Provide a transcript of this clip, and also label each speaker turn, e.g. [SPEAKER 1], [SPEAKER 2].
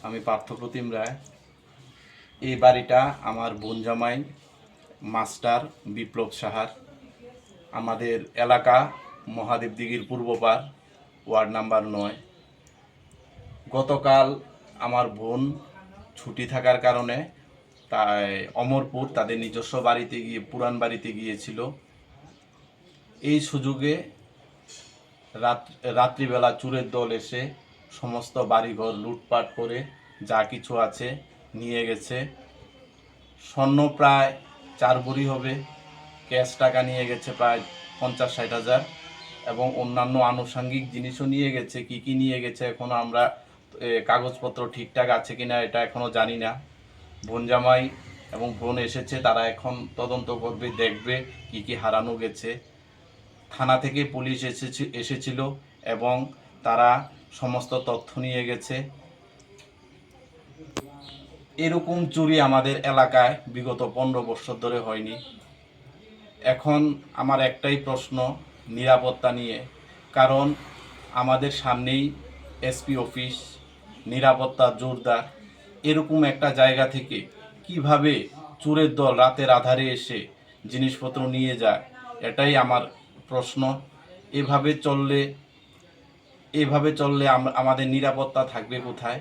[SPEAKER 1] আমি পার্থপ্রতিম রায়। এই বাড়িটা আমার বোন জামাই মাস্টার বিপ্লব সাহার। আমাদের এলাকা মহাদেব দিঘির পূর্বপাড়, ওয়ার্ড নাম্বার 9। গতকাল আমার বোন ছুটি থাকার কারণে তাই অমরপুর তাদের নিজস্ব বাড়িতে গিয়ে পুরান বাড়িতে গিয়েছিল। এই সুযোগে রাত্রিবেলা চোরের দল এসে সমস্ত বাড়িঘর লুটপাট করে যা কিছু আছে নিয়ে গেছে। স্বর্ণ প্রায় 4 ভরি হবে, ক্যাশ টাকা নিয়ে গেছে প্রায় 50-60 হাজার, এবং অন্যান্য আনুষঙ্গিক জিনিসও নিয়ে গেছে। কি কি নিয়ে গেছে এখনো আমরা কাগজপত্র ঠিকঠাক আছে কিনা এটা এখনো জানি না। বোন জামাই এবং বোন এসেছে, তারা এখন তদন্ত করবে, দেখবে কি কি হারানো গেছে। থানা থেকে পুলিশ এসেছিল এবং তারা সমস্ত তথ্য নিয়ে গেছে। এরকম চুরি আমাদের এলাকায় বিগত 15 বছর ধরে হয়নি। এখন আমার একটাই প্রশ্ন নিরাপত্তা নিয়ে, কারণ আমাদের সামনেই এসপি অফিস, নিরাপত্তা জোরদার। এরকম একটা জায়গা থেকে কিভাবে চোরের দল রাতের আধারে এসে জিনিসপত্র নিয়ে যায়, এটাই আমার প্রশ্ন। এভাবে চললে আমাদের নিরাপত্তা থাকবে কোথায়?